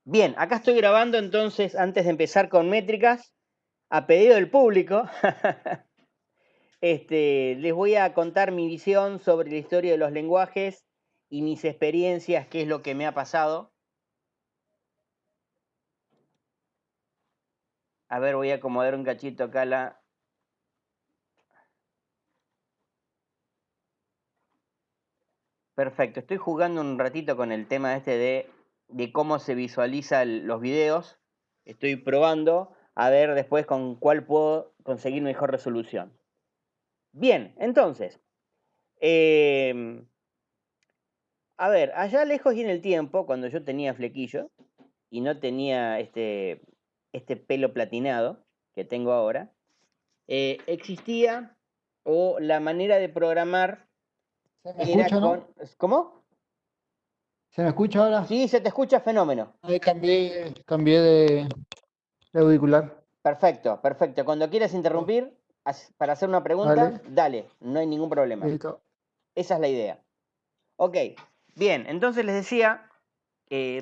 Bien, acá estoy grabando entonces, antes de empezar con métricas, a pedido del público, les voy a contar mi visión sobre la historia de los lenguajes y mis experiencias, qué es lo que me ha pasado. A ver, voy a acomodar un cachito acá la... Perfecto, estoy jugando un ratito con el tema de cómo se visualizan los videos. Estoy probando a ver después con cuál puedo conseguir mejor resolución. Bien, entonces, a ver, allá lejos y en el tiempo, cuando yo tenía flequillo y no tenía este pelo platinado que tengo ahora, existía o la manera de programar ¿Se me era escucha, con... no? ¿Cómo? ¿Se me escucha ahora? Sí, se te escucha fenómeno. Ahí cambié de auricular. Perfecto, perfecto. Cuando quieras Oh, interrumpir para hacer una pregunta, dale, dale, no hay ningún problema. listo. Esa es la idea. Ok, bien, entonces les decía,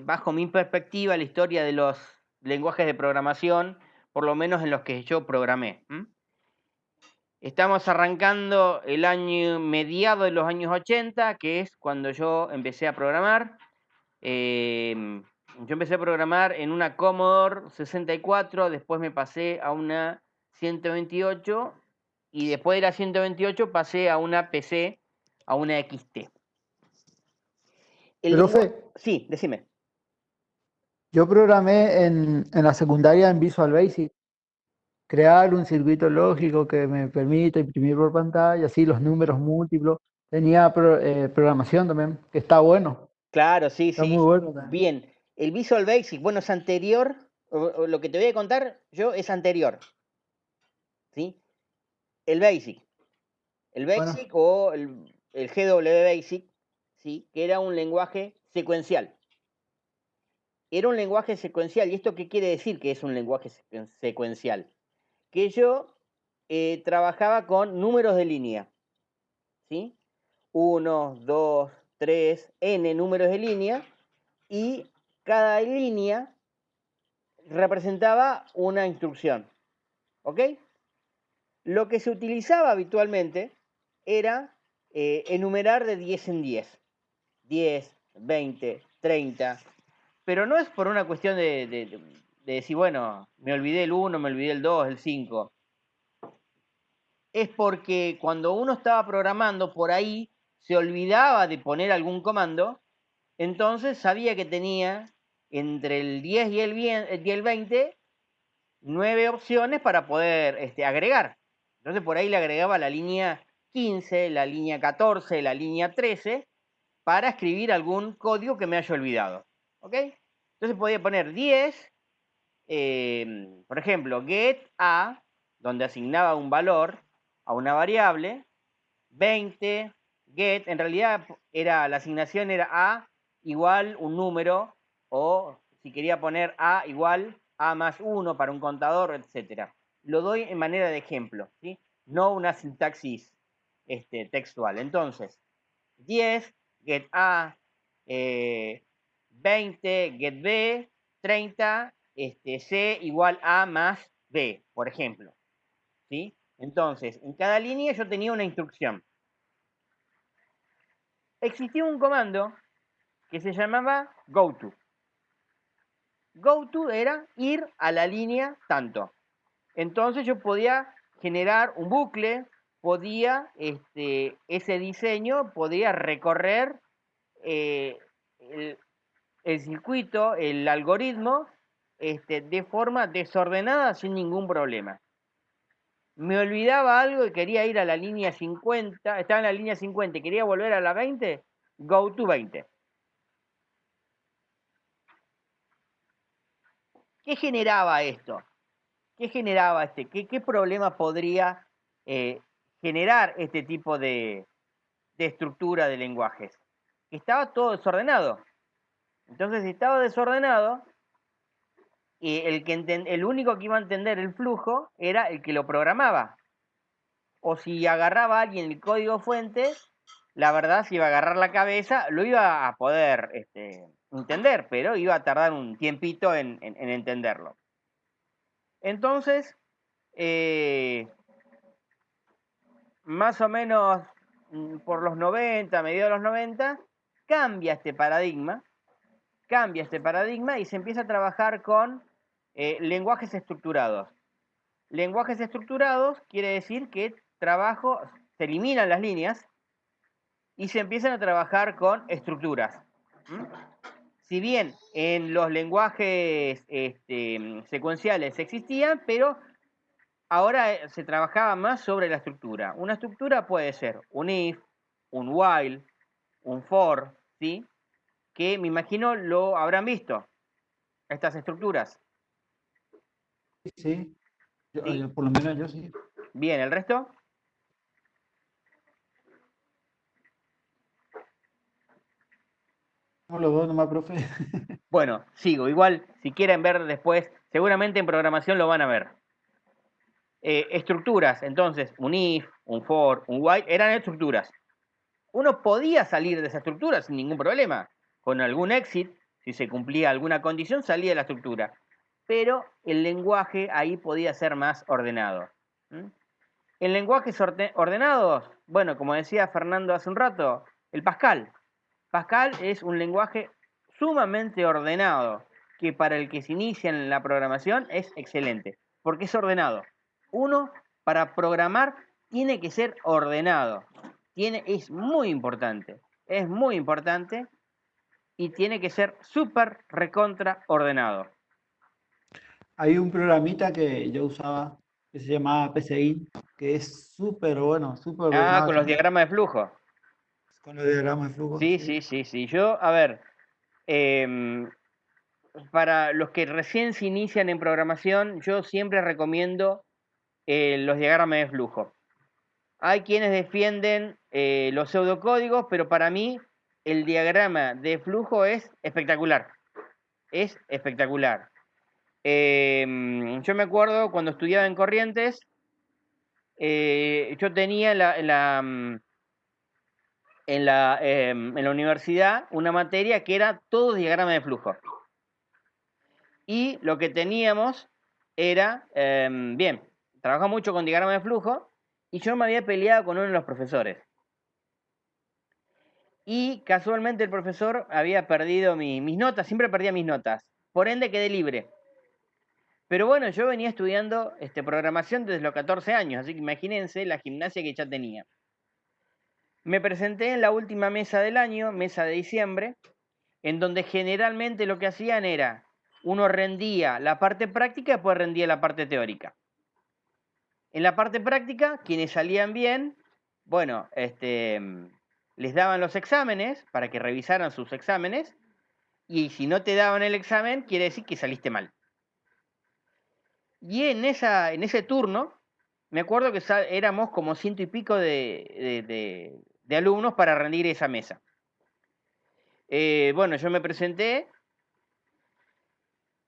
bajo mi perspectiva, la historia de los lenguajes de programación, por lo menos en los que yo programé. Estamos arrancando el año mediado de los años 80, que es cuando yo empecé a programar. Yo empecé a programar en una Commodore 64, después me pasé a una 128 y después de la 128 pasé a una PC, a una XT. El Profe, lenguaje... Sí, decime. yo programé en la secundaria en Visual Basic, crear un circuito lógico que me permita imprimir por pantalla, así los números múltiplos. Tenía programación también, que está bueno, Claro, sí, está sí. muy bueno también. Bien. El Visual Basic, bueno, es anterior, o lo que te voy a contar yo es anterior, ¿sí? El Basic. El Bueno, Basic o el GW Basic, ¿sí? Que era un lenguaje secuencial. Era un lenguaje secuencial. ¿Y esto qué quiere decir que es un lenguaje secuencial? Que yo trabajaba con números de línea, ¿sí? 1, 2, 3, n números de línea, y cada línea representaba una instrucción, ¿ok? Lo que se utilizaba habitualmente era enumerar de 10 en 10, 10, 20, 30, pero no es por una cuestión de decir, bueno, me olvidé el 1, me olvidé el 2, el 5. Es porque cuando uno estaba programando por ahí, se olvidaba de poner algún comando, entonces sabía que tenía entre el 10 y el 20 9 opciones para poder agregar. Entonces por ahí le agregaba la línea 15, la línea 14, la línea 13, para escribir algún código que me haya olvidado. ¿Ok? Entonces podía poner 10, por ejemplo, get a, donde asignaba un valor a una variable, 20, get, en realidad la asignación era a igual un número, o si quería poner a igual a más 1 para un contador, etcétera. Lo doy en manera de ejemplo, ¿sí? No una sintaxis textual. Entonces, 10, get a, 20, get b, 30, c igual a más b, por ejemplo, ¿sí? Entonces, en cada línea yo tenía una instrucción. Existía un comando que se llamaba goTo. Goto era ir a la línea tanto. Entonces yo podía generar un bucle, ese diseño podía recorrer eh, el, el circuito, el algoritmo, de forma desordenada sin ningún problema. Me olvidaba algo y quería ir a la línea 50, estaba en la línea 50 y quería volver a la 20, go to 20. ¿Qué generaba esto? ¿Qué generaba qué problema podría eh, generar este tipo de estructura de lenguajes? Estaba todo desordenado. Entonces, si estaba desordenado, y el único que iba a entender el flujo era el que lo programaba. O si agarraba a alguien el código fuente, la verdad, si iba a agarrar la cabeza, lo iba a poder entender, pero iba a tardar un tiempito en entenderlo. Entonces, más o menos por los 90, mediados de los 90, cambia este paradigma y se empieza a trabajar con lenguajes estructurados. Lenguajes estructurados quiere decir que se eliminan las líneas y se empiezan a trabajar con estructuras. ¿Mm? Si bien en los lenguajes secuenciales existían, pero ahora se trabajaba más sobre la estructura. Una estructura puede ser un if, un while, un for, ¿sí? Que me imagino lo habrán visto, estas estructuras. Sí, ¿Sí? por lo menos yo sí. Bien, ¿el resto? No lo veo nomás, profe. Bueno, sigo. Igual, si quieren ver después, seguramente en programación lo van a ver. Estructuras, entonces, un if, un for, un while, eran estructuras. Uno podía salir de esa estructura sin ningún problema. Con algún exit, si se cumplía alguna condición, salía de la estructura. Pero el lenguaje ahí podía ser más ordenado. ¿Mm? En lenguajes ordenados, bueno, como decía Fernando hace un rato, el Pascal. Pascal es un lenguaje sumamente ordenado, que para el que se inicia en la programación es excelente, porque es ordenado. Uno, para programar, tiene que ser ordenado. Es muy importante y tiene que ser súper recontra ordenado. Hay un programita que yo usaba que se llamaba PCI, que es súper bueno, súper Ah, ordenado con los también, diagramas de flujo. con los diagramas de flujo, Sí, sí. sí, sí, sí. Yo, a ver, em, para los que recién se inician en programación, yo siempre recomiendo los diagramas de flujo. Hay quienes defienden los pseudocódigos, pero para mí el diagrama de flujo es espectacular. Es espectacular. Yo me acuerdo cuando estudiaba en Corrientes, yo tenía en la universidad una materia que era todo diagrama de flujo. Y lo que teníamos era, bien, trabajaba mucho con diagrama de flujo y yo me había peleado con uno de los profesores. Y casualmente el profesor había perdido mis notas, siempre perdía mis notas. Por ende quedé libre. Pero bueno, yo venía estudiando programación desde los 14 años, así que imagínense la gimnasia que ya tenía. Me presenté en la última mesa del año, mesa de diciembre, en donde generalmente lo que hacían era, uno rendía la parte práctica y después rendía la parte teórica. En la parte práctica, quienes salían bien, bueno, les daban los exámenes para que revisaran sus exámenes, y si no te daban el examen, quiere decir que saliste mal. Y en ese turno, me acuerdo que éramos como 100 y pico de alumnos para rendir esa mesa. Bueno, yo me presenté,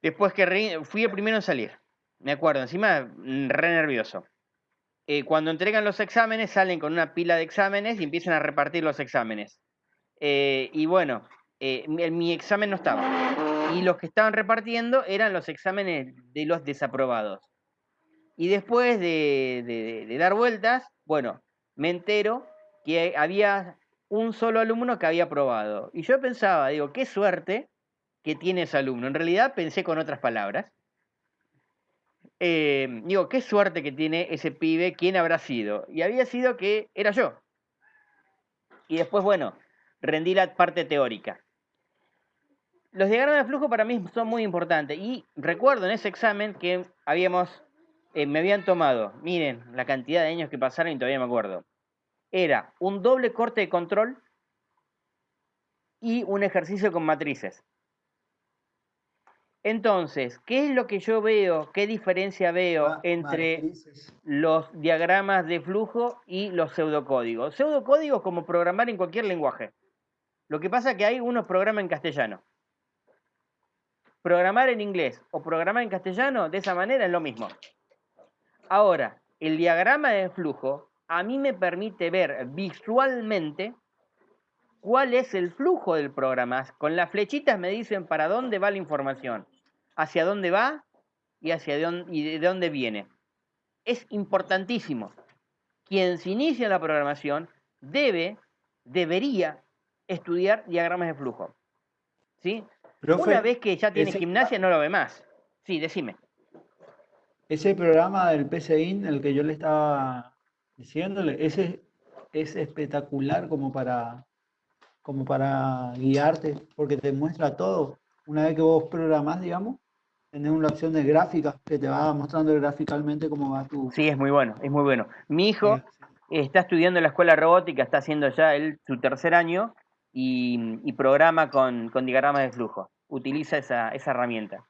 después que fui el primero en salir, me acuerdo, encima re nervioso. Cuando entregan los exámenes, salen con una pila de exámenes y empiezan a repartir los exámenes. Y bueno, mi examen no estaba. Y los que estaban repartiendo eran los exámenes de los desaprobados. Y después de dar vueltas, bueno, me entero que había un solo alumno que había aprobado. Y yo pensaba, digo, qué suerte que tiene ese alumno. En realidad pensé con otras palabras. Digo, qué suerte que tiene ese pibe, ¿quién habrá sido? Y había sido que era yo. Y después, bueno, rendí la parte teórica. Los diagramas de flujo para mí son muy importantes. Y recuerdo en ese examen que me habían tomado, miren la cantidad de años que pasaron y todavía me acuerdo. Era un doble corte de control y un ejercicio con matrices. Entonces, ¿qué es lo que yo veo? ¿Qué diferencia veo entre Matrices. los diagramas de flujo y los pseudocódigos? Pseudocódigos como programar en cualquier lenguaje. Lo que pasa es que hay unos programas en castellano. Programar en inglés o programar en castellano, de esa manera es lo mismo. Ahora, el diagrama de flujo a mí me permite ver visualmente cuál es el flujo del programa. Con las flechitas me dicen para dónde va la información, hacia dónde va y de dónde viene. Es importantísimo. Quien se inicia en la programación debería estudiar diagramas de flujo. ¿Sí? Una Profe, vez que ya tiene gimnasia, no lo ve más. Sí, decime. ese programa del PCIN, el que yo le estaba diciéndole, ese es espectacular como para guiarte, porque te muestra todo. Una vez que vos programás, digamos, tenés una opción de gráfica que te va mostrando gráficamente cómo va tu... Sí, es muy bueno, es muy bueno. Mi hijo Sí. está estudiando en la escuela robótica, está haciendo ya su tercer año y programa con diagramas de flujo. Utiliza esa herramienta.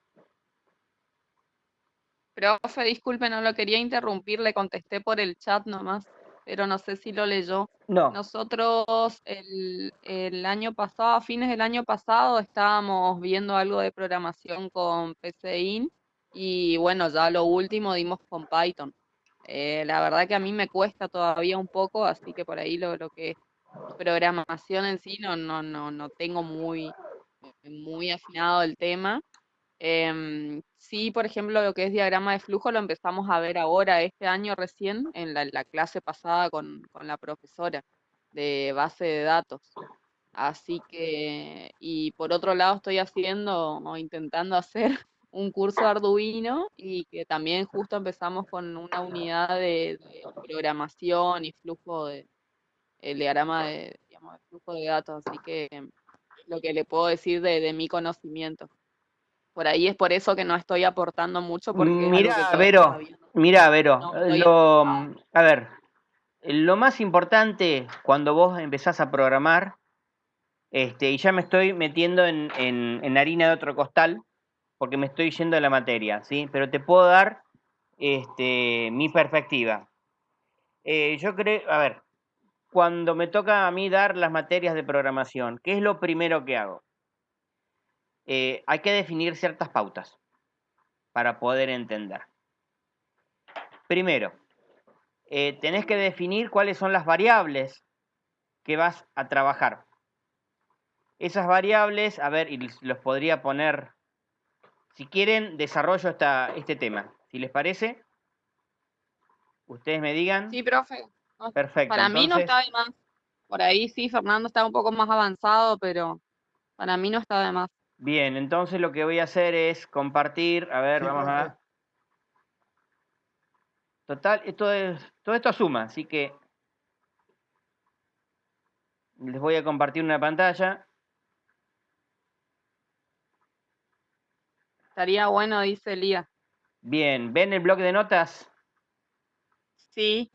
Profe, disculpe, no lo quería interrumpir, le contesté por el chat nomás, pero no sé si lo leyó. No, Nosotros el año pasado, a fines del año pasado, estábamos viendo algo de programación con PCIN y bueno, ya lo último dimos con Python. La verdad que a mí me cuesta todavía un poco, así que por ahí lo que es programación en sí no tengo muy afinado el tema. Sí, por ejemplo, lo que es diagrama de flujo lo empezamos a ver ahora, este año recién, en la clase pasada con la profesora de base de datos. Así que, y por otro lado estoy haciendo o intentando hacer un curso Arduino y que también justo empezamos con una unidad de programación y flujo el diagrama digamos, de flujo de datos. Así que lo que le puedo decir de mi conocimiento. Por ahí es por eso que no estoy aportando mucho porque es algo que todavía Mira, Vero, no estoy enfocada. a ver, lo más importante cuando vos empezás a programar, y ya me estoy metiendo en harina de otro costal, porque me estoy yendo de la materia, ¿sí? Pero te puedo dar mi perspectiva. Yo creo, a ver, cuando me toca a mí dar las materias de programación, ¿qué es lo primero que hago? Hay que definir ciertas pautas para poder entender. Primero, tenés que definir cuáles son las variables que vas a trabajar. Esas variables, a ver, y los podría poner, si quieren, desarrollo este tema. Si les parece, ustedes me digan. Sí, profe. No, Perfecto, para mí no entonces, está de más. Por ahí sí, Fernando está un poco más avanzado, pero para mí no está de más. bien, entonces lo que voy a hacer es compartir, a ver, Sí, vamos profe. a... Total, todo esto suma, así que les voy a compartir una pantalla. Estaría bueno, dice Elías. Bien, ¿ven el bloque de notas? Sí,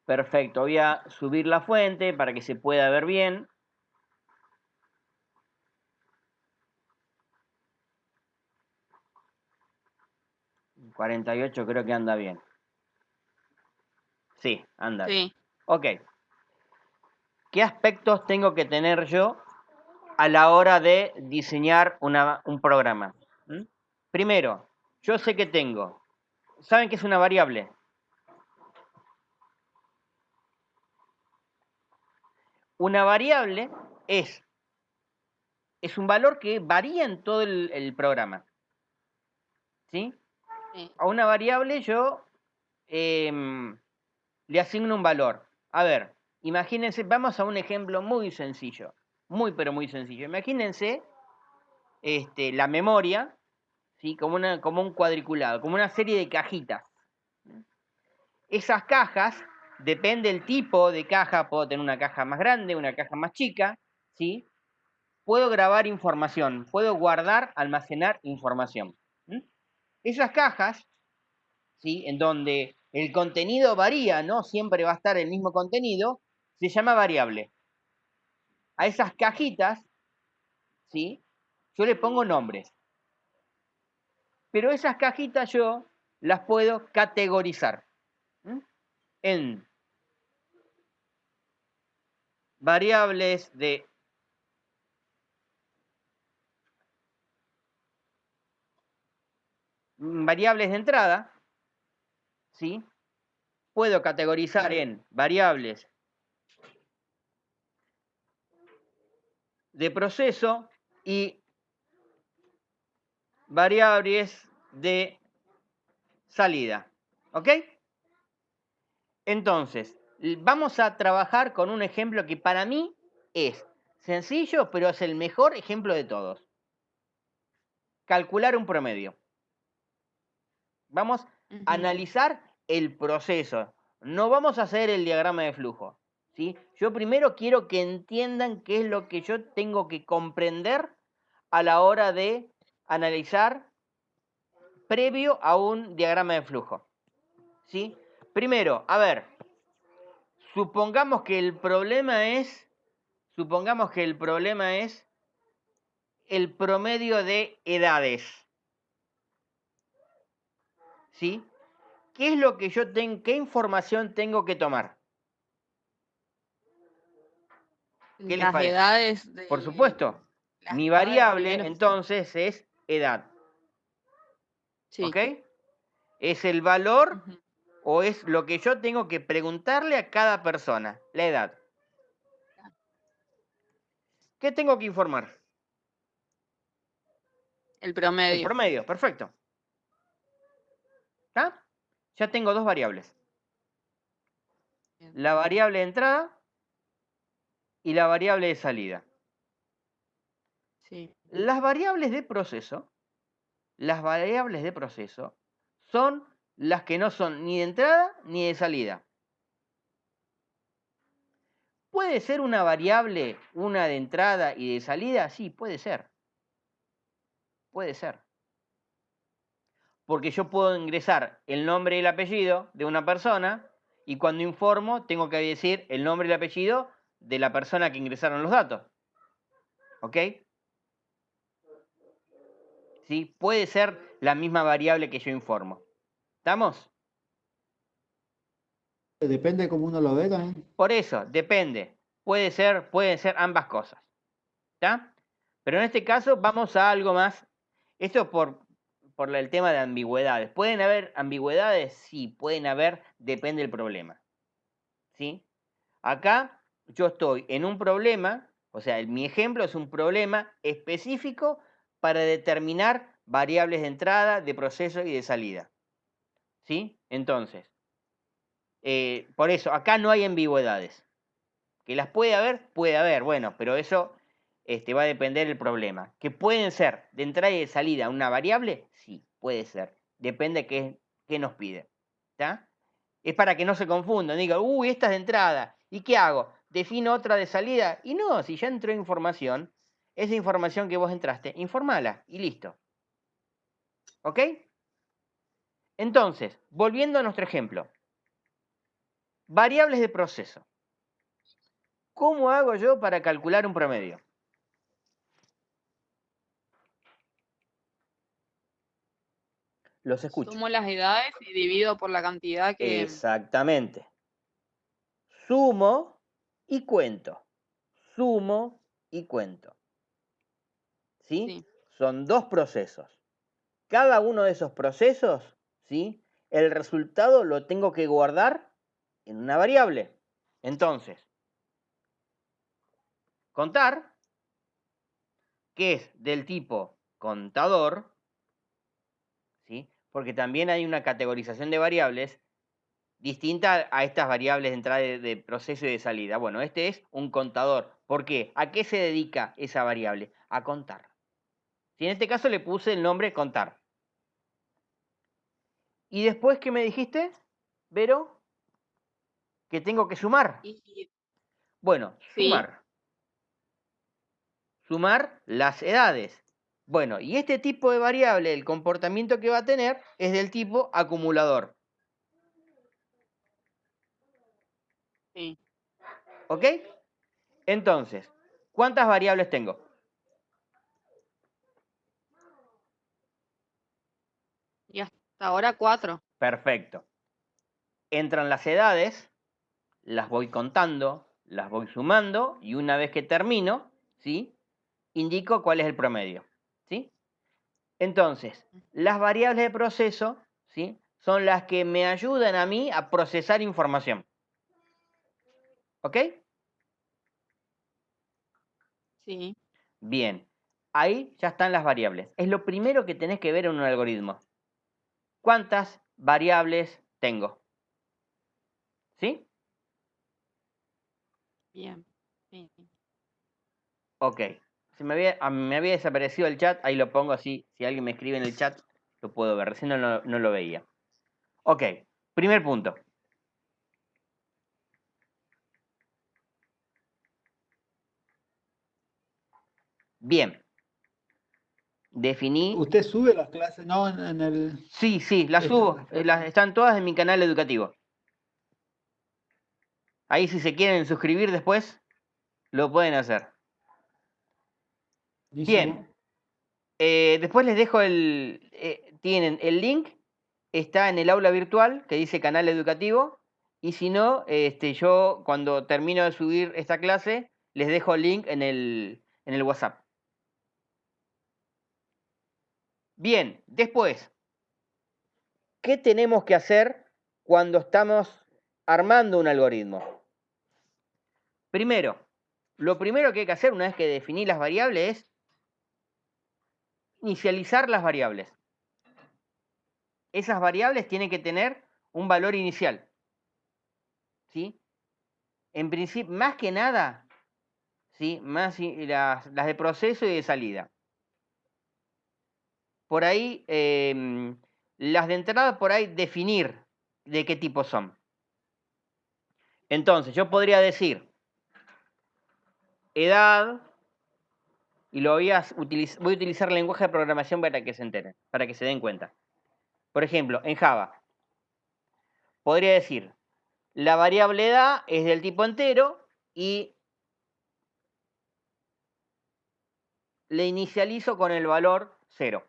Perfecto, voy a subir la fuente para que se pueda ver bien. En 48 creo que anda bien. Sí, anda bien. sí. Ok, ¿qué aspectos tengo que tener yo a la hora de diseñar un programa? ¿Mm? Primero, yo sé que tengo. ¿Saben qué es una variable? Una variable es un valor que varía en todo el programa. ¿Sí? Sí. A una variable yo le asigno un valor. A ver, imagínense, vamos a un ejemplo muy sencillo, muy pero muy sencillo. Imagínense la memoria, ¿sí? Como un cuadriculado, como una serie de cajitas. Esas cajas, depende del tipo de caja, puedo tener una caja más grande, una caja más chica, ¿sí? Puedo grabar información, puedo guardar, almacenar información. ¿Mm? Esas cajas, ¿sí? En donde el contenido varía, no siempre va a estar el mismo contenido, se llama variable. A esas cajitas, ¿sí? Yo le pongo nombres. Pero esas cajitas yo las puedo categorizar en variables de entrada, ¿sí? Puedo categorizar en variables de proceso y variables de salida. ¿Ok? Entonces, vamos a trabajar con un ejemplo que para mí es sencillo, pero es el mejor ejemplo de todos. Calcular un promedio. Vamos a analizar el proceso. No vamos a hacer el diagrama de flujo, ¿sí? Yo primero quiero que entiendan qué es lo que yo tengo que comprender a la hora de analizar previo a un diagrama de flujo, ¿sí? Primero, a ver, supongamos que el problema es el promedio de edades, ¿sí? ¿Qué es lo que yo tengo, qué información tengo que tomar? ¿Qué les Las parece? edades Por de supuesto, las mi edades variable primero. entonces es edad, Sí. ¿ok? Es el valor Ujú. o es lo que yo tengo que preguntarle a cada persona, la edad. ¿Qué tengo que informar? El El promedio. promedio, perfecto. ¿Está? Ya tengo dos variables. Bien. La variable de entrada y la variable de salida. Sí. Las variables de proceso son las que no son ni de entrada ni de salida. ¿Puede ser una variable una de entrada y de salida? Sí, puede ser. Puede ser. Porque yo puedo ingresar el nombre y el apellido de una persona y cuando informo tengo que decir el nombre y el apellido de la persona que ingresaron los datos. ¿Ok? ¿Sí? Puede ser la misma variable que yo informo. ¿Estamos? Depende de cómo uno lo ve también. Por eso, depende. Pueden ser ambas cosas. ¿Está? Pero en este caso vamos a algo más. Esto por el tema de ambigüedades. ¿Pueden haber ambigüedades? Sí, pueden haber, depende del problema. ¿Sí? Acá yo estoy en un problema, o sea, mi ejemplo es un problema específico para determinar variables de entrada, de proceso y de salida. ¿Sí? Entonces, por eso, acá no hay ambigüedades. Que las puede haber, bueno, pero eso va a depender del problema. ¿Que pueden ser de entrada y de salida una variable? Sí, puede ser. Depende de qué nos pide. ¿Está? Es para que no se confundan. Digan, uy, esta es de entrada. ¿Y qué hago? ¿Defino otra de salida? Y no, si ya entró información, esa información que vos entraste, informala y listo. ¿Ok? Entonces, volviendo a nuestro ejemplo. Variables de proceso. ¿Cómo hago yo para calcular un promedio? Los escucho. Sumo las edades y divido por la cantidad que... Exactamente. Sumo y cuento. Sumo y cuento. ¿Sí? Sí. Son dos procesos. Cada uno de esos procesos, ¿sí? El resultado lo tengo que guardar en una variable. Entonces, contar, que es del tipo contador, ¿sí? Porque también hay una categorización de variables distinta a estas variables de entrada de proceso y de salida. Bueno, este es un contador. ¿Por qué? ¿A qué se dedica esa variable? A contar. Si en este caso le puse el nombre contar. ¿Y después qué me dijiste, Vero? Que tengo que sumar. Bueno, Sí. sumar. Sumar las edades. Bueno, y este tipo de variable, el comportamiento que va a tener, es del tipo acumulador. Sí. ¿Ok? Entonces, ¿cuántas variables tengo? Y hasta ahora 4. Perfecto. Entran las edades, las voy contando, las voy sumando y una vez que termino, ¿sí? Indico cuál es el promedio, ¿sí? Entonces, las variables de proceso, ¿sí? Son las que me ayudan a mí a procesar información. ¿Ok? Sí. Bien, ahí ya están las variables. Es lo primero que tenés que ver en un algoritmo. ¿Cuántas variables tengo? ¿Sí? Bien. Sí. Ok. Me había desaparecido el chat, ahí lo pongo así. Si alguien me escribe en el chat, lo puedo ver. Recién no lo veía. Ok, primer punto. Bien. Definí. ¿Usted sube las clases? No, en el... Sí, las subo. Están todas en mi canal educativo. Ahí si se quieren suscribir después, lo pueden hacer. Bien. Después les dejo tienen el link, está en el aula virtual que dice canal educativo. Y si no, yo cuando termino de subir esta clase, les dejo el link en el WhatsApp. Bien, después, ¿qué tenemos que hacer cuando estamos armando un algoritmo? Primero, lo primero que hay que hacer una vez que definí las variables es inicializar las variables. Esas variables tienen que tener un valor inicial. ¿Sí? En principio, más que nada, ¿sí? Más las de proceso y de salida. Por ahí, las de entrada, por ahí definir de qué tipo son. Entonces, yo podría decir edad, y voy a utilizar el lenguaje de programación para que se enteren, para que se den cuenta. Por ejemplo, en Java, podría decir, la variable edad es del tipo entero y le inicializo con el valor 0.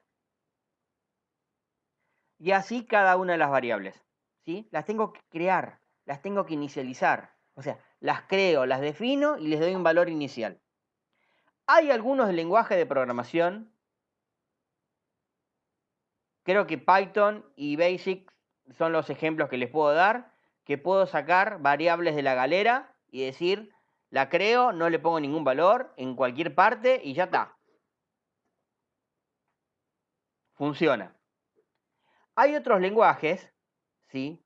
Y así cada una de las variables. ¿Sí? Las tengo que crear, las tengo que inicializar. O sea, las creo, las defino y les doy un valor inicial. Hay algunos lenguajes de programación, creo que Python y Basic son los ejemplos que les puedo dar, que puedo sacar variables de la galera y decir, la creo, no le pongo ningún valor en cualquier parte y ya está. Funciona. Hay otros lenguajes, ¿sí?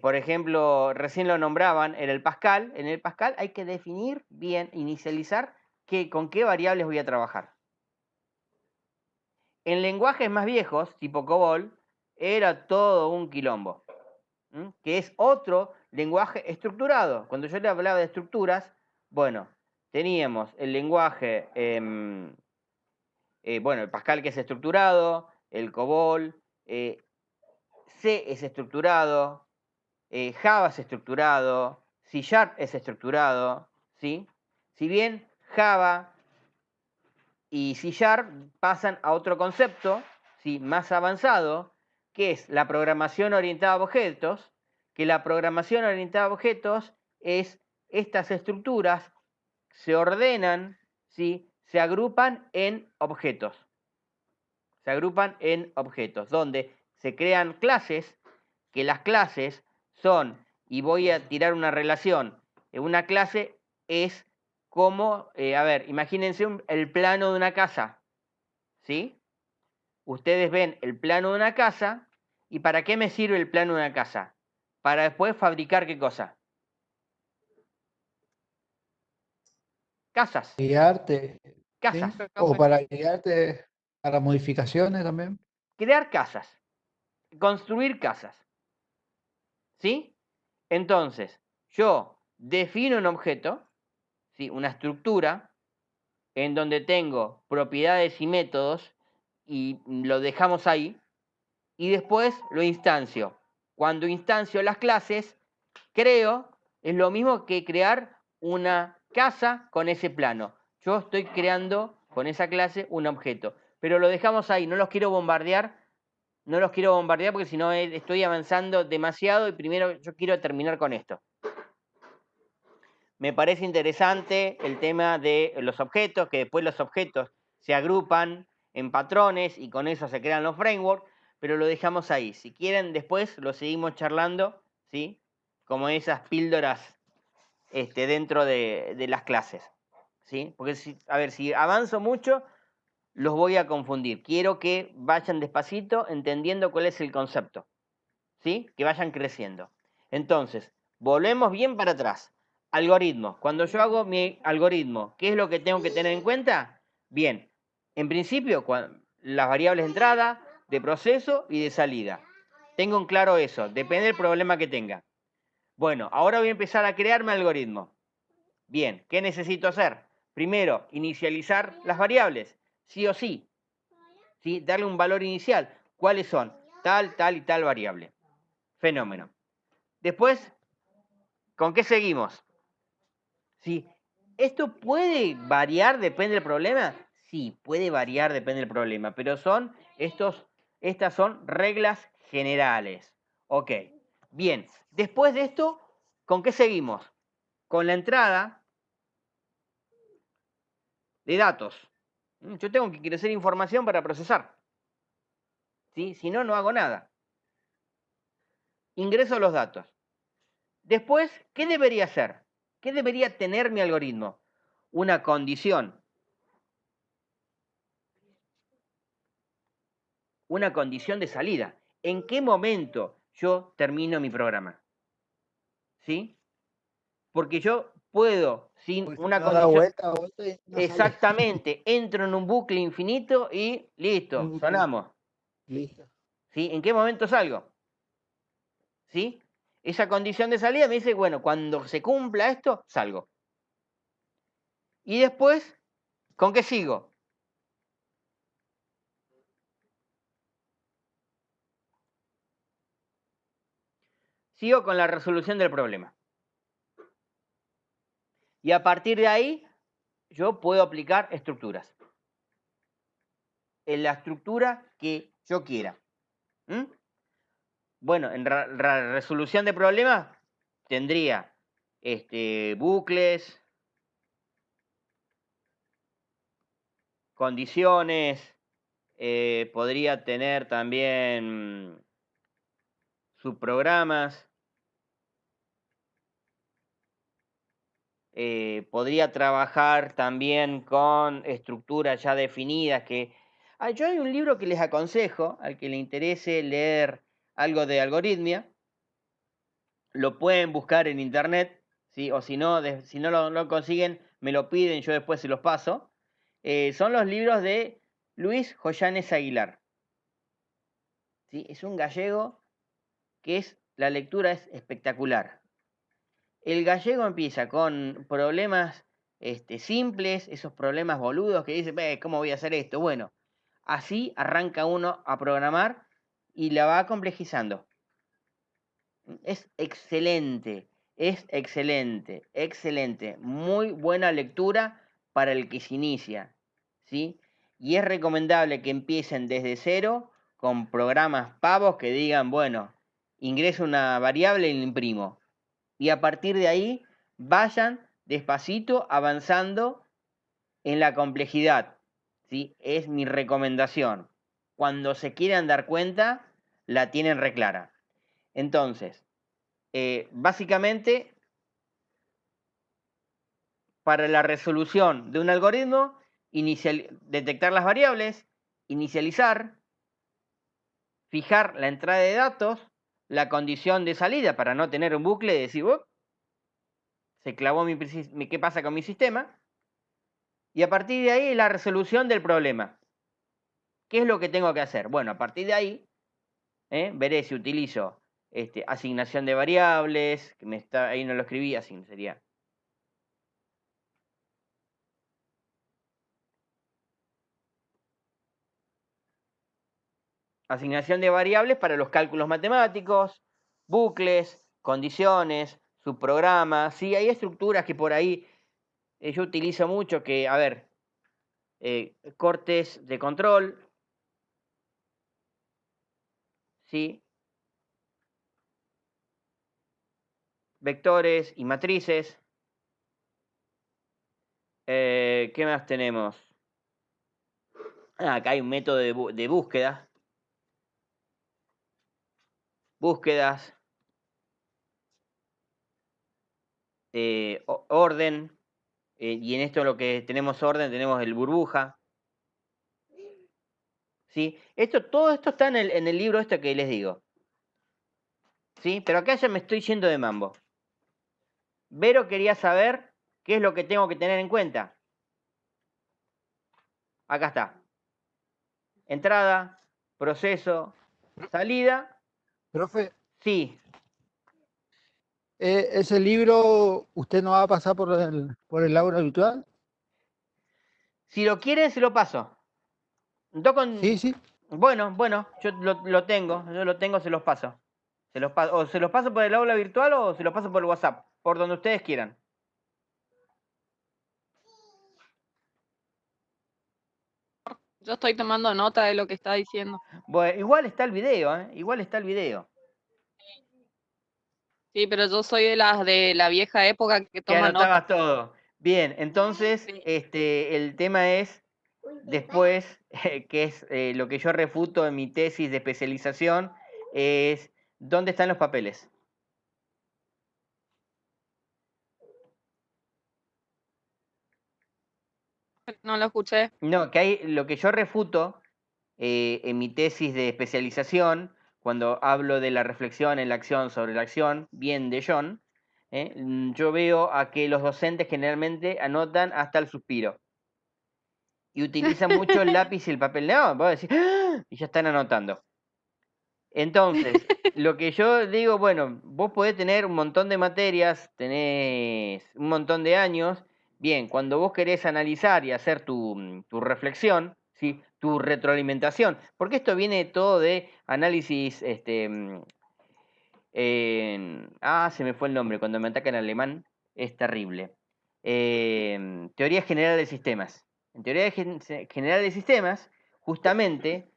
Por ejemplo, recién lo nombraban, era el Pascal. En el Pascal hay que definir bien, inicializar con qué variables voy a trabajar. En lenguajes más viejos, tipo COBOL, era todo un quilombo, que es otro lenguaje estructurado. Cuando yo le hablaba de estructuras, bueno, teníamos el lenguaje, el Pascal que es estructurado, el COBOL, C es estructurado, Java es estructurado, C# es estructurado, ¿sí? Si bien Java y C# pasan a otro concepto, ¿sí? Más avanzado, que es la programación orientada a objetos, que la programación orientada a objetos es estas estructuras se ordenan, ¿sí? Se agrupan en objetos. Se agrupan en objetos, donde se crean clases, que las clases son, y voy a tirar una relación, una clase es como, imagínense el plano de una casa, ¿sí? Ustedes ven el plano de una casa, ¿y para qué me sirve el plano de una casa? Para después fabricar ¿qué cosa? Casas. Guiarte, Casas. ¿sí? O para guiarte para modificaciones también. Crear casas. Construir casas. ¿Sí? Entonces, yo defino un objeto, ¿sí? Una estructura, en donde tengo propiedades y métodos, y lo dejamos ahí, y después lo instancio. Cuando instancio las clases, creo, es lo mismo que crear una casa con ese plano. Yo estoy creando con esa clase un objeto, pero lo dejamos ahí, no los quiero bombardear porque si no estoy avanzando demasiado y primero yo quiero terminar con esto. Me parece interesante el tema de los objetos, que después los objetos se agrupan en patrones y con eso se crean los frameworks, pero lo dejamos ahí. Si quieren, después lo seguimos charlando, ¿sí? Como esas píldoras dentro de las clases. ¿sí? Porque, a ver, si avanzo mucho, los voy a confundir. Quiero que vayan despacito entendiendo cuál es el concepto, ¿sí? Que vayan creciendo. Entonces, volvemos bien para atrás. Algoritmo. Cuando yo hago mi algoritmo, ¿qué es lo que tengo que tener en cuenta? Bien, en principio, las variables de entrada, de proceso y de salida. Tengo en claro eso, depende del problema que tenga. Bueno, ahora voy a empezar a crear mi algoritmo. Bien, ¿qué necesito hacer? Primero, inicializar las variables, sí o sí. ¿Sí? Darle un valor inicial. ¿Cuáles son? Tal, tal y tal variable. Fenómeno. Después, ¿con qué seguimos? ¿Sí? ¿Esto puede variar, depende del problema? Sí, puede variar, depende del problema, pero estas son reglas generales. Ok, bien. Después de esto, ¿con qué seguimos? Con la entrada de datos. Yo tengo que ingresar información para procesar. ¿Sí? Si no, no hago nada. Ingreso los datos. Después, ¿qué debería hacer? ¿Qué debería tener mi algoritmo? Una condición. Una condición de salida. ¿En qué momento yo termino mi programa? ¿Sí? Porque yo puedo, sin Porque una no da condición... vuelta, vuelta y no sale. Exactamente, entro en un bucle infinito y listo, Un bucle. sonamos. Listo. ¿Sí? ¿En qué momento salgo? ¿Sí? Esa condición de salida me dice, bueno, cuando se cumpla esto, salgo. Y después, ¿con qué sigo? Sigo con la resolución del problema. Y a partir de ahí, yo puedo aplicar estructuras. En la estructura que yo quiera. ¿Mm? Bueno, en resolución de problemas tendría bucles, condiciones, podría tener también subprogramas, podría trabajar también con estructuras ya definidas que... yo hay un libro que les aconsejo, al que le interese leer algo de algoritmia, lo pueden buscar en internet, ¿sí? O si no, si no lo consiguen, me lo piden, yo después se los paso. Son los libros de Luis Joyanes Aguilar. ¿Sí? Es un gallego que la lectura es espectacular. El gallego empieza con problemas simples, esos problemas boludos que dice, ¿cómo voy a hacer esto? Bueno, así arranca uno a programar y la va complejizando. Es excelente, excelente. Muy buena lectura para el que se inicia, ¿sí? Y es recomendable que empiecen desde cero con programas pavos que digan, bueno, ingreso una variable y la imprimo. Y a partir de ahí vayan despacito avanzando en la complejidad, ¿sí? Es mi recomendación. Cuando se quieran dar cuenta, la tienen reclara. Entonces, básicamente, para la resolución de un algoritmo, detectar las variables, inicializar, fijar la entrada de datos, la condición de salida para no tener un bucle de decir, se clavó ¿qué pasa con mi sistema? Y a partir de ahí la resolución del problema. ¿Qué es lo que tengo que hacer? Bueno, a partir de ahí, veré si utilizo asignación de variables, ahí no lo escribí, así sería. Asignación de variables para los cálculos matemáticos, bucles, condiciones, subprogramas. Sí, hay estructuras que por ahí yo utilizo mucho que, a ver, cortes de control, ¿sí? Vectores y matrices. ¿Qué más tenemos? Acá hay un método de búsqueda. Búsquedas. Orden. y en esto lo que tenemos orden, tenemos el burbuja. ¿Sí? Todo esto está en el libro este que les digo. ¿Sí? Pero acá ya me estoy yendo de mambo. Vero quería saber qué es lo que tengo que tener en cuenta. Acá está. Entrada, proceso, salida. Profe, Sí. ¿ese libro usted no va a pasar por el aula habitual? Si lo quieren, se lo paso. Sí, sí. Bueno, yo lo tengo. Yo lo tengo, se los paso. O se los paso por el aula virtual o se los paso por el WhatsApp. Por donde ustedes quieran. Yo estoy tomando nota de lo que está diciendo. Bueno, igual está el video, ¿eh? Igual está el video. Sí, pero yo soy de la vieja época que Que toma anotabas nota. todo. Bien, entonces, Sí. el tema es después, que es lo que yo refuto en mi tesis de especialización, es ¿dónde están los papeles? No lo escuché. No, que hay lo que yo refuto en mi tesis de especialización, cuando hablo de la reflexión en la acción sobre la acción, bien de John, yo veo a que los docentes generalmente anotan hasta el suspiro. Y utilizan mucho el lápiz y el papel. No, vos decís, ¡ah! Y ya están anotando. Entonces, lo que yo digo, bueno, vos podés tener un montón de materias, tenés un montón de años. Bien, cuando vos querés analizar y hacer tu reflexión, ¿sí? Tu retroalimentación, porque esto viene todo de análisis, se me fue el nombre, cuando me atacan en alemán, es terrible. Teoría general de sistemas. En teoría general de sistemas, justamente,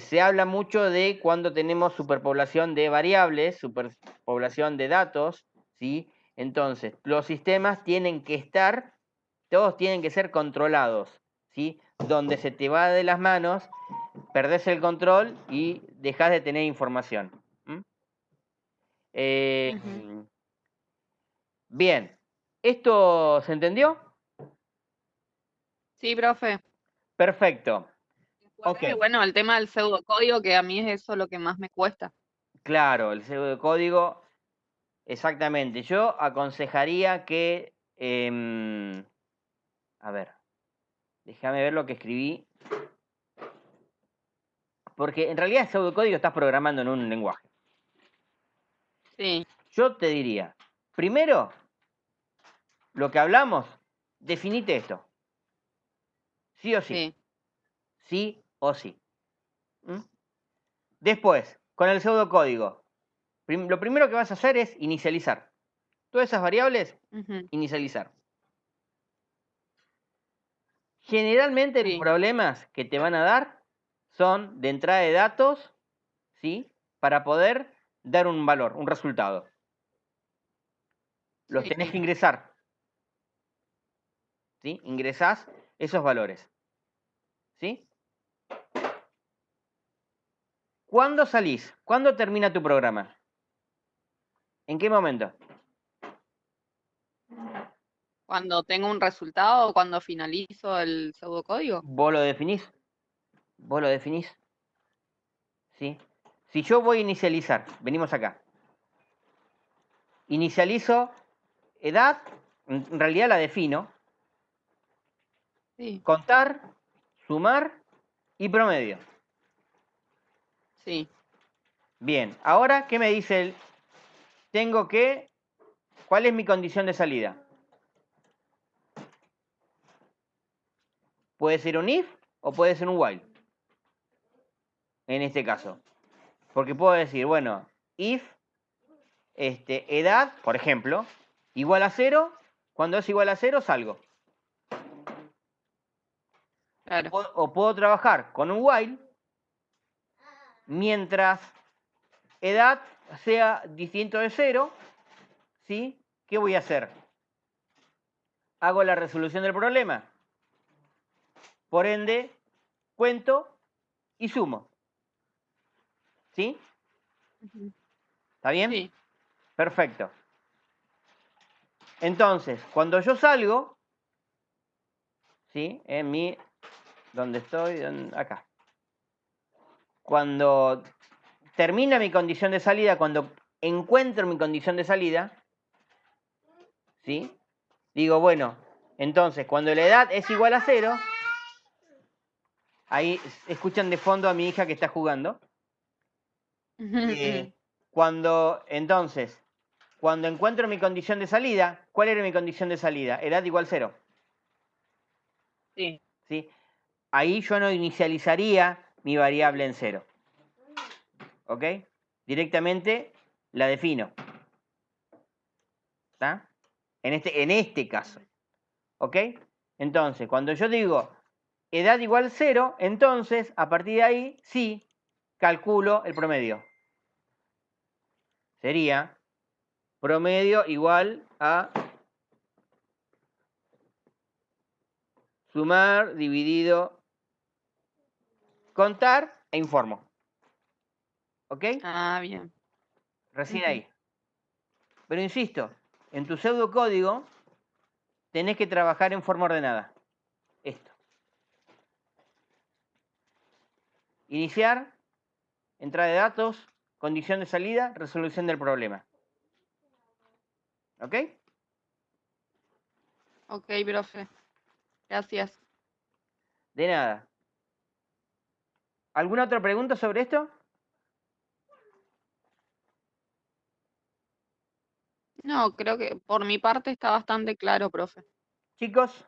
se habla mucho de cuando tenemos superpoblación de variables, superpoblación de datos, ¿sí? Entonces, los sistemas tienen que estar, todos tienen que ser controlados, ¿sí? Donde se te va de las manos, perdés el control y dejas de tener información. Ujú. Bien, ¿esto se entendió? Sí, profe. Perfecto. Después, Ok, bueno, el tema del pseudocódigo, que a mí es eso lo que más me cuesta. claro, el pseudocódigo, exactamente. Yo aconsejaría que, a ver, déjame ver lo que escribí, porque en realidad el pseudocódigo estás programando en un lenguaje. Sí, Yo te diría, primero, lo que hablamos, definite esto, sí o sí, sí, sí o sí. ¿Mm? Después, con el pseudocódigo, lo primero que vas a hacer es inicializar. Todas esas variables, ujú, inicializar. Generalmente los sí, problemas que te van a dar son de entrada de datos, ¿sí? Para poder dar un valor, un resultado. Los tenés sí. que ingresar, ¿sí? Ingresás esos valores, ¿sí? ¿Cuándo salís? ¿Cuándo termina tu programa? ¿En qué momento? Cuando tengo un resultado o cuando finalizo el pseudocódigo. Vos lo definís, vos lo definís, ¿sí? Si yo voy a inicializar, venimos acá, inicializo edad, en realidad la defino, Sí, contar, sumar y promedio. sí. Bien, ahora, ¿qué me dice él? Tengo que, ¿cuál es mi condición de salida? Puede ser un if o puede ser un while, en este caso. Porque puedo decir, bueno, if, edad, por ejemplo, igual a 0, cuando es igual a 0 salgo. Claro, O puedo trabajar con un while mientras edad sea distinto de 0, ¿sí? ¿Qué voy a hacer? Hago la resolución del problema. Por ende, cuento y sumo. ¿Sí? ujú, ¿Está bien? sí, Perfecto. Entonces, cuando yo salgo, ¿sí? En mi, ¿dónde estoy? Acá. Cuando termina mi condición de salida, cuando encuentro mi condición de salida, ¿sí? Digo, bueno, entonces, cuando la edad es igual a 0, ahí escuchan de fondo a mi hija que está jugando. Entonces, cuando encuentro mi condición de salida, ¿cuál era mi condición de salida? Edad igual 0. Sí. ¿Sí? Ahí yo no inicializaría mi variable en 0. ¿Ok? Directamente la defino. ¿Está? En este caso. ¿Ok? Entonces, cuando yo digo edad igual 0, entonces, a partir de ahí, sí, calculo el promedio. Sería promedio igual a sumar, dividido, contar e informo. ¿Ok? Ah, bien. Recién ahí. Pero insisto, en tu pseudocódigo tenés que trabajar en forma ordenada. Esto. Iniciar, entrada de datos, condición de salida, resolución del problema. ¿Ok? Ok, profe. Gracias. De nada. ¿Alguna otra pregunta sobre esto? No, creo que por mi parte está bastante claro, profe. Chicos,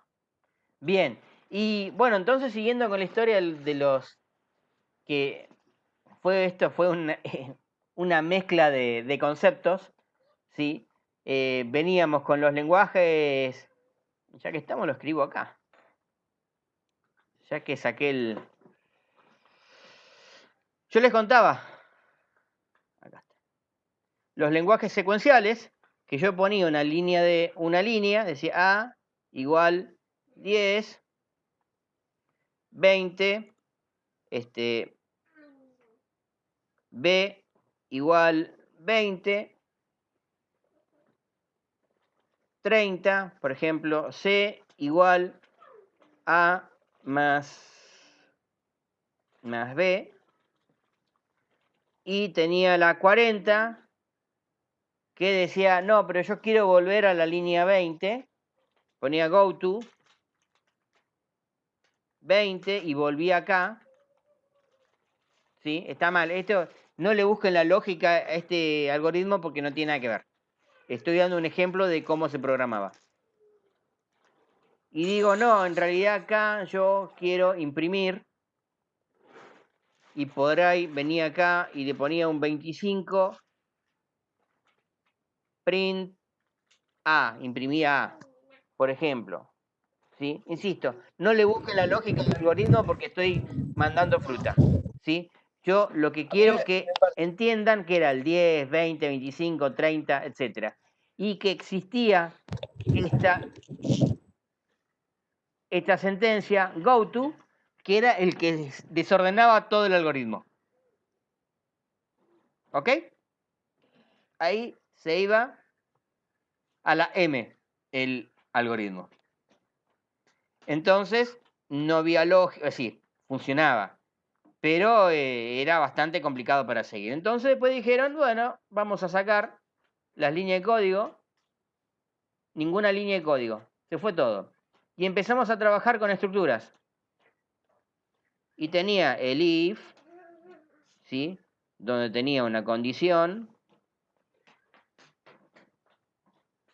bien. Y bueno, entonces siguiendo con la historia de los que fue una mezcla de conceptos, ¿sí? Veníamos con los lenguajes, ya que estamos lo escribo acá, ya que saqué el... Yo les contaba, acá está, los lenguajes secuenciales, que yo ponía una línea, decía A igual 10, 20, B igual 20, 30, por ejemplo, C igual A más B, y tenía la 40 que decía, no, pero yo quiero volver a la línea 20, ponía go to 20 y volví acá, ¿sí? Está mal, esto no le busquen la lógica a este algoritmo porque no tiene nada que ver. Estoy dando un ejemplo de cómo se programaba. Y digo, no, en realidad acá yo quiero imprimir, y por ahí venía acá y le ponía un 25, print A, imprimía A, por ejemplo. ¿Sí? Insisto, no le busquen la lógica al algoritmo porque estoy mandando fruta. ¿Sí? Yo lo que quiero que entiendan que era el 10, 20, 25, 30, etc. Y que existía esta sentencia, goto, que era el que desordenaba todo el algoritmo. ¿Ok? Ahí se iba a la M el algoritmo. Entonces, no había lógica, es decir, funcionaba, pero era bastante complicado para seguir. Entonces, después dijeron, bueno, vamos a sacar las líneas de código, ninguna línea de código, se fue todo. Y empezamos a trabajar con estructuras. Y tenía el if, ¿sí? Donde tenía una condición,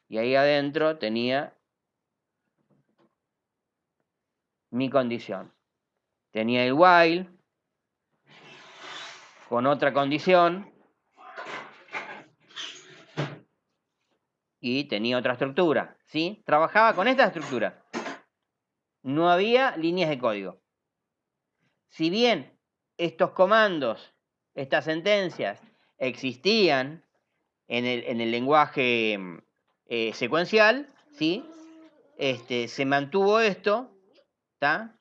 y ahí adentro tenía mi condición. Tenía el while con otra condición y tenía otra estructura, ¿sí? Trabajaba con esta estructura. No había líneas de código. Si bien estos comandos, estas sentencias existían en el lenguaje secuencial, ¿sí? Se mantuvo esto, ¿está?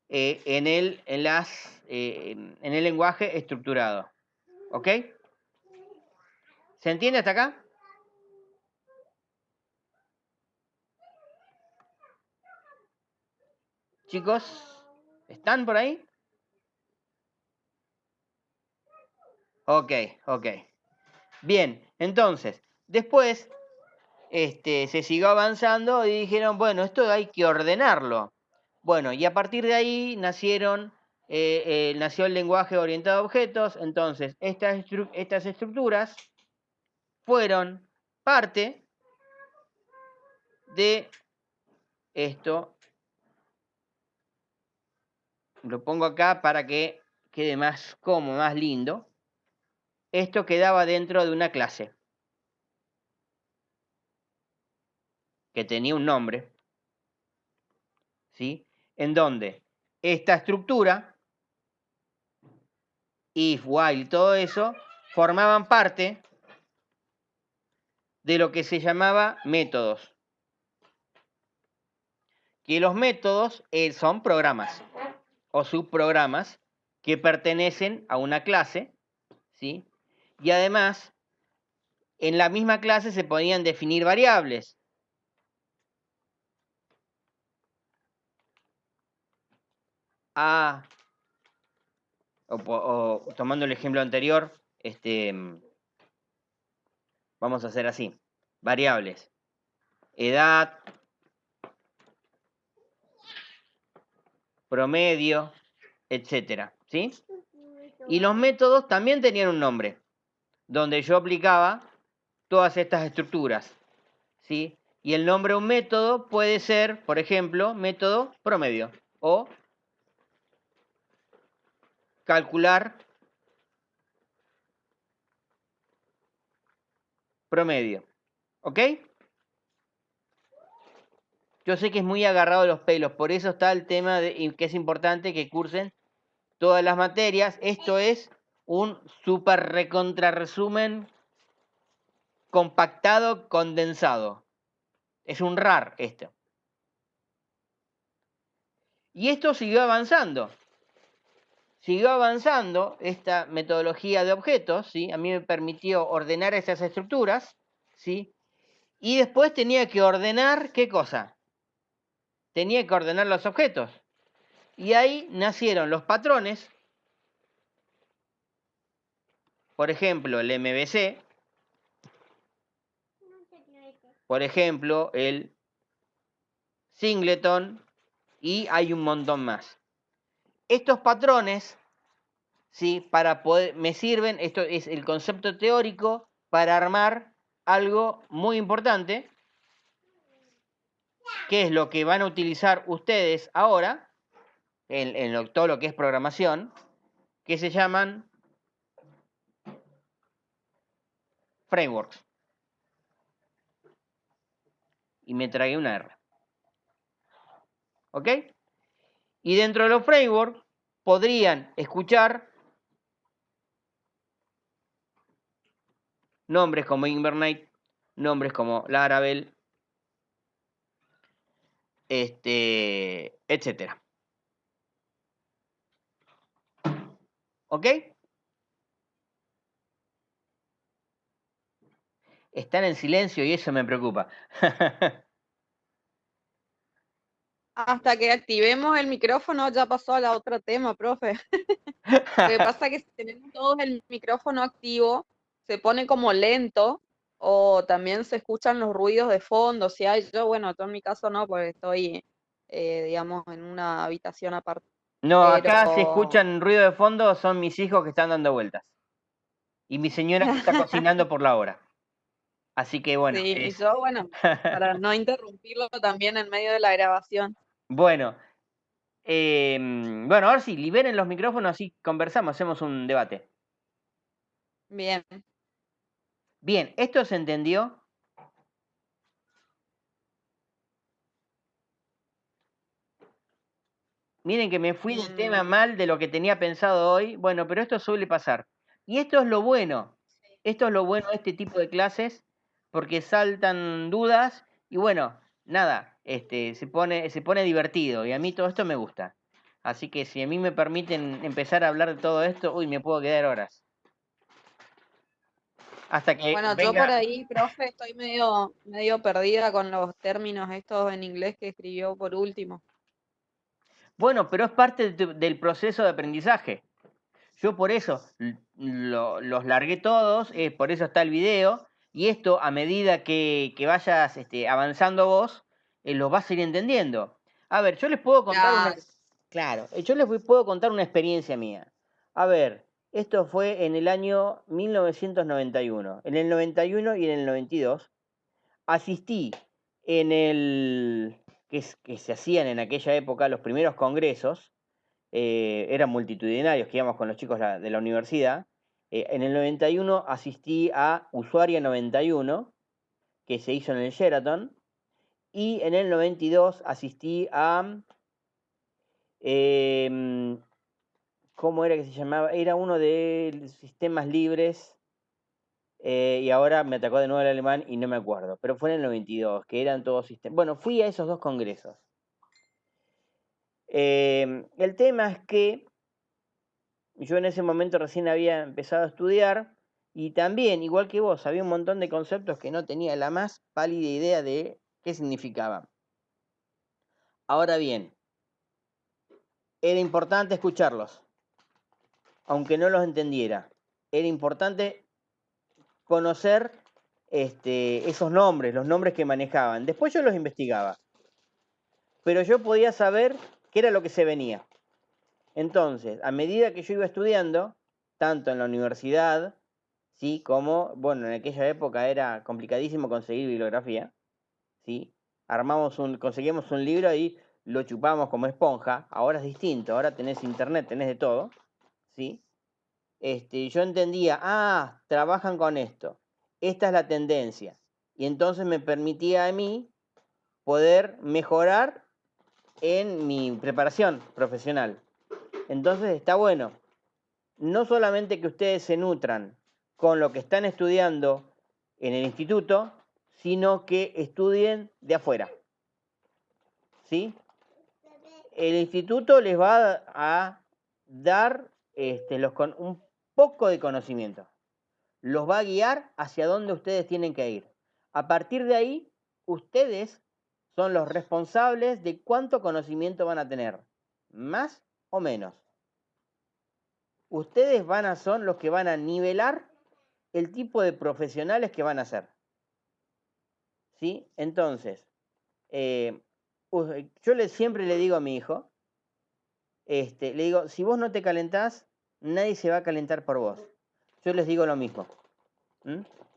En el lenguaje estructurado. ¿Ok? ¿Se entiende hasta acá? Chicos, ¿están por ahí? Ok. Bien, entonces, después se siguió avanzando y dijeron, bueno, esto hay que ordenarlo. Bueno, y a partir de ahí nació el lenguaje orientado a objetos. Entonces, estas estructuras fueron parte de esto. Lo pongo acá para que quede más cómodo, más lindo. Esto quedaba dentro de una clase que tenía un nombre, ¿sí? En donde esta estructura, if, while, todo eso, formaban parte de lo que se llamaba métodos. Que los métodos son programas o subprogramas que pertenecen a una clase, ¿sí? Y además, en la misma clase se podían definir variables. O tomando el ejemplo anterior, vamos a hacer así. Variables. Edad, promedio, etcétera, ¿sí? Y los métodos también tenían un nombre, donde yo aplicaba todas estas estructuras, ¿sí? Y el nombre de un método puede ser, por ejemplo, método promedio o calcular promedio, ¿ok? Yo sé que es muy agarrado de los pelos, por eso está el tema de que es importante que cursen todas las materias. Esto es un súper recontra resumen compactado, condensado. Es un RAR esto. Y esto siguió avanzando. Siguió avanzando esta metodología de objetos, ¿sí? A mí me permitió ordenar esas estructuras, ¿sí? Y después tenía que ordenar, ¿qué cosa? Tenía que ordenar los objetos. Y ahí nacieron los patrones, por ejemplo, el MVC, por ejemplo, el Singleton, y hay un montón más. Estos patrones, ¿sí? Me sirven, esto es el concepto teórico para armar algo muy importante, que es lo que van a utilizar ustedes ahora, en todo lo que es programación, que se llaman frameworks. Y me tragué una R. ¿Ok? Y dentro de los frameworks podrían escuchar nombres como Hibernate, nombres como Laravel, etcétera. ¿Ok? Están en silencio y eso me preocupa. Hasta que activemos el micrófono ya pasó a la otro tema, profe. Lo que pasa es que si tenemos todos el micrófono activo, se pone como lento o también se escuchan los ruidos de fondo. Si hay, yo en mi caso no, porque estoy, digamos, en una habitación aparte. No, acá si Pero, escuchan ruido de fondo son mis hijos que están dando vueltas. Y mi señora que está cocinando por la hora. Así que bueno, sí, y yo, para no interrumpirlo también en medio de la grabación. Bueno, bueno, ahora sí, liberen los micrófonos y conversamos, hacemos un debate. Bien. Bien, ¿esto se entendió? Miren que me fui del tema mal de lo que tenía pensado hoy. Bueno, pero esto suele pasar. Y esto es lo bueno. Esto es lo bueno de este tipo de clases, porque saltan dudas y bueno, nada, se pone divertido y a mí todo esto me gusta. Así que si a mí me permiten empezar a hablar de todo esto, uy, me puedo quedar horas. Hasta que Bueno, yo por venga. ahí, profe, estoy medio perdida con los términos estos en inglés que escribió por último. Bueno, pero es parte del proceso de aprendizaje. Yo por eso los largué todos, por eso está el video, y esto a medida que vayas avanzando vos, lo vas a ir entendiendo. A ver, yo les puedo contar una... Claro. Claro, yo les puedo contar una experiencia mía. A ver, esto fue en el año 1991. En el 91 y en el 92 asistí en el... que se hacían en aquella época los primeros congresos, eran multitudinarios que íbamos con los chicos de la universidad. En el 91 asistí a Usuaria 91, que se hizo en el Sheraton, y en el 92 asistí a... ¿cómo era que se llamaba? Era uno de sistemas libres, y ahora me atacó de nuevo el alemán y no me acuerdo, pero fue en el 92, que eran todos sistemas... Bueno, fui a esos dos congresos. El tema es que yo en ese momento recién había empezado a estudiar y también, igual que vos, había un montón de conceptos que no tenía la más pálida idea de qué significaban. Ahora bien, era importante escucharlos, aunque no los entendiera. Era importante conocer esos nombres, los nombres que manejaban. Después yo los investigaba, pero yo podía saber qué era lo que se venía. Entonces, a medida que yo iba estudiando, tanto en la universidad, ¿sí? Como, bueno, en aquella época era complicadísimo conseguir bibliografía, ¿sí? Conseguíamos un libro y lo chupamos como esponja. Ahora es distinto, ahora tenés internet, tenés de todo, ¿sí? Yo entendía, trabajan con esto, esta es la tendencia. Y entonces me permitía a mí poder mejorar en mi preparación profesional. Entonces está bueno, no solamente que ustedes se nutran con lo que están estudiando en el instituto, sino que estudien de afuera. ¿Sí? El instituto les va a dar un poco de conocimiento. Los va a guiar hacia dónde ustedes tienen que ir. A partir de ahí, ustedes son los responsables de cuánto conocimiento van a tener, más o menos. Ustedes son los que van a nivelar el tipo de profesionales que van a ser. ¿Sí? Entonces, yo siempre le digo a mi hijo, le digo, si vos no te calentás, nadie se va a calentar por vos. Yo les digo lo mismo.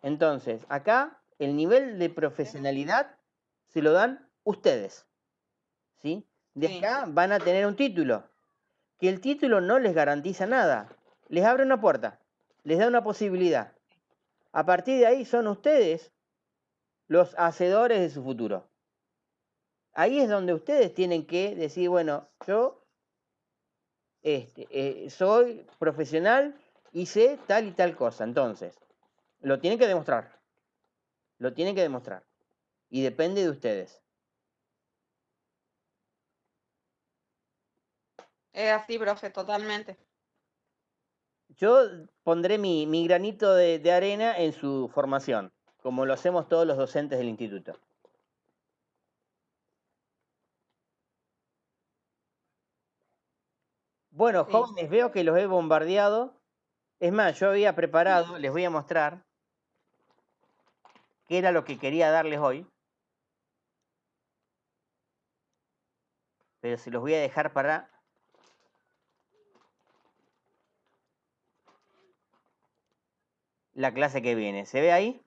Entonces, acá el nivel de profesionalidad se lo dan ustedes. ¿Sí? De acá van a tener un título, que el título no les garantiza nada, les abre una puerta, les da una posibilidad. A partir de ahí son ustedes los hacedores de su futuro. Ahí es donde ustedes tienen que decir, bueno, yo soy profesional y sé tal y tal cosa. Entonces, lo tienen que demostrar. Lo tienen que demostrar. Y depende de ustedes. Es así, profe, totalmente. Yo pondré mi granito de arena en su formación, como lo hacemos todos los docentes del instituto. Bueno, Sí. jóvenes, veo que los he bombardeado. Es más, yo había preparado, les voy a mostrar qué era lo que quería darles hoy. Pero se los voy a dejar para la clase que viene. ¿Se ve ahí?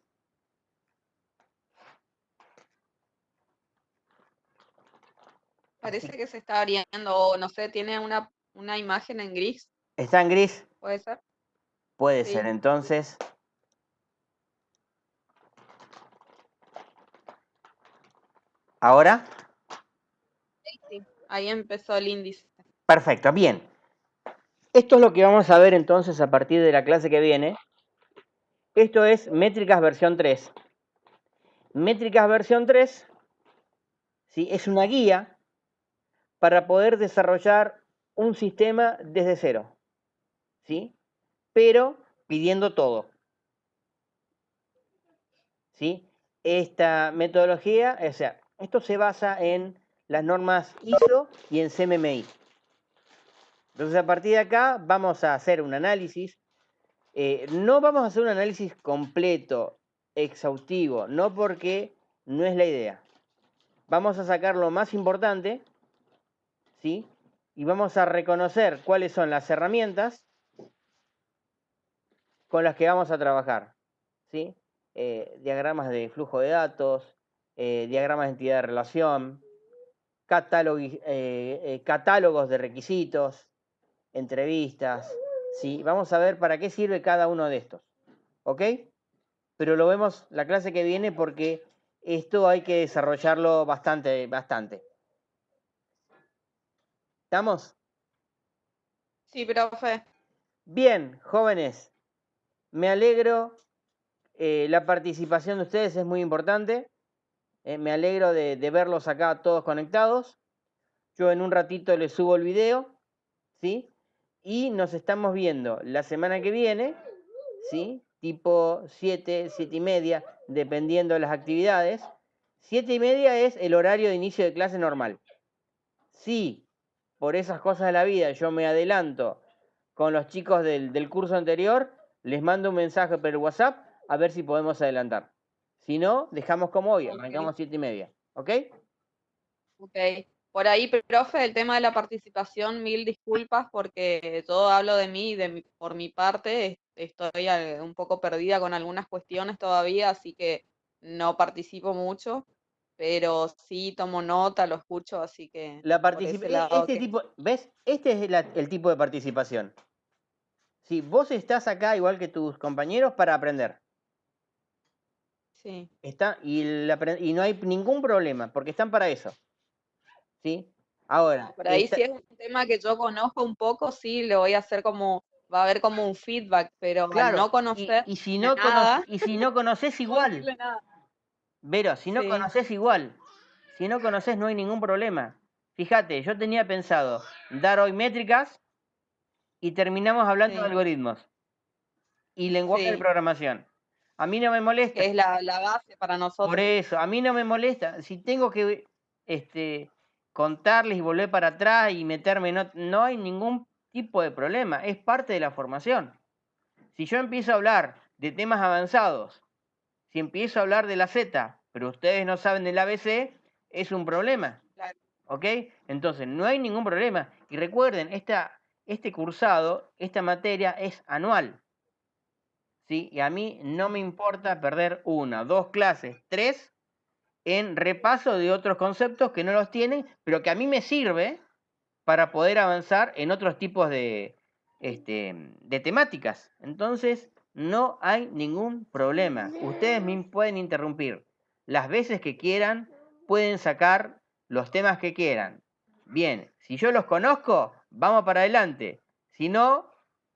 Parece que se está abriendo, o no sé, tiene una imagen en gris, ¿Está en gris? ¿puede ser? Puede Sí. ser, entonces. ¿Ahora? Sí. Ahí empezó el índice. Perfecto, bien. Esto es lo que vamos a ver entonces a partir de la clase que viene. Esto es Métricas versión 3. Métricas versión 3, ¿sí? Es una guía para poder desarrollar un sistema desde cero, ¿sí? Pero pidiendo todo, ¿sí? Esta metodología, o sea, esto se basa en las normas ISO y en CMMI, Entonces, a partir de acá vamos a hacer un análisis. No vamos a hacer un análisis completo, exhaustivo, no, porque no es la idea. Vamos a sacar lo más importante, ¿sí? Y vamos a reconocer cuáles son las herramientas con las que vamos a trabajar, ¿sí? Diagramas de flujo de datos, diagramas de entidad de relación, catálogos de requisitos, entrevistas, ¿sí? Vamos a ver para qué sirve cada uno de estos, ¿ok? Pero lo vemos la clase que viene, porque esto hay que desarrollarlo bastante. ¿Estamos? Sí, profe. Bien, jóvenes, me alegro. La participación de ustedes es muy importante. Me alegro de verlos acá todos conectados. Yo en un ratito les subo el video, ¿sí? Y nos estamos viendo la semana que viene, ¿sí? Tipo 7, 7:30, dependiendo de las actividades. 7:30 es el horario de inicio de clase normal. Si por esas cosas de la vida yo me adelanto con los chicos del curso anterior, les mando un mensaje por el WhatsApp a ver si podemos adelantar. Si no, dejamos como hoy, arrancamos 7:30. ¿Ok? Ok. Por ahí, profe, el tema de la participación, mil disculpas porque yo hablo de mí, por mi parte, estoy un poco perdida con algunas cuestiones todavía, así que no participo mucho, pero sí tomo nota, lo escucho, así que por ese lado Este que tipo, ¿ves? Este es el tipo de participación. Si vos estás acá igual que tus compañeros para aprender. sí. Y no hay ningún problema, porque están para eso. ¿Sí? Ahora, Por ahí si es un tema que yo conozco un poco, sí, le voy a hacer como, va a haber como un feedback, pero al claro, no conocer y si nada, no conoces no igual, decirle nada. Vero, si no Sí, conoces igual, si no conoces no hay ningún problema. Fíjate, yo tenía pensado dar hoy métricas y terminamos hablando de sí, algoritmos y lenguaje de sí, programación. A mí no me molesta. que es la base para Por nosotros. eso, a mí no me molesta. Si tengo que contarles y volver para atrás y meterme, no hay ningún tipo de problema. Es parte de la formación. Si yo empiezo a hablar de temas avanzados, si empiezo a hablar de la Z, pero ustedes no saben del ABC, es un problema. Claro. ¿Ok? Entonces, no hay ningún problema. Y recuerden, este cursado, esta materia es anual. ¿Sí? Y a mí no me importa perder 1, 2 clases, 3 en repaso de otros conceptos que no los tienen, pero que a mí me sirve para poder avanzar en otros tipos de temáticas. Entonces, no hay ningún problema. Ustedes me pueden interrumpir las veces que quieran, pueden sacar los temas que quieran. Bien, si yo los conozco, vamos para adelante. Si no,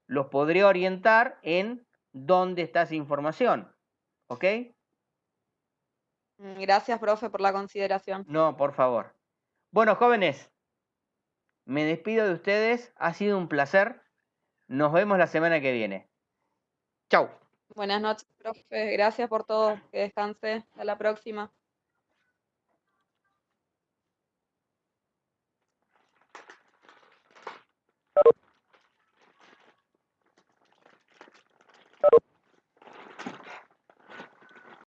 los podré orientar en dónde está esa información. ¿Ok? Gracias, profe, por la consideración. No, por favor. Bueno, jóvenes, me despido de ustedes. Ha sido un placer. Nos vemos la semana que viene. Chau. Buenas noches, profe. Gracias por todo. Que descanse. Hasta la próxima.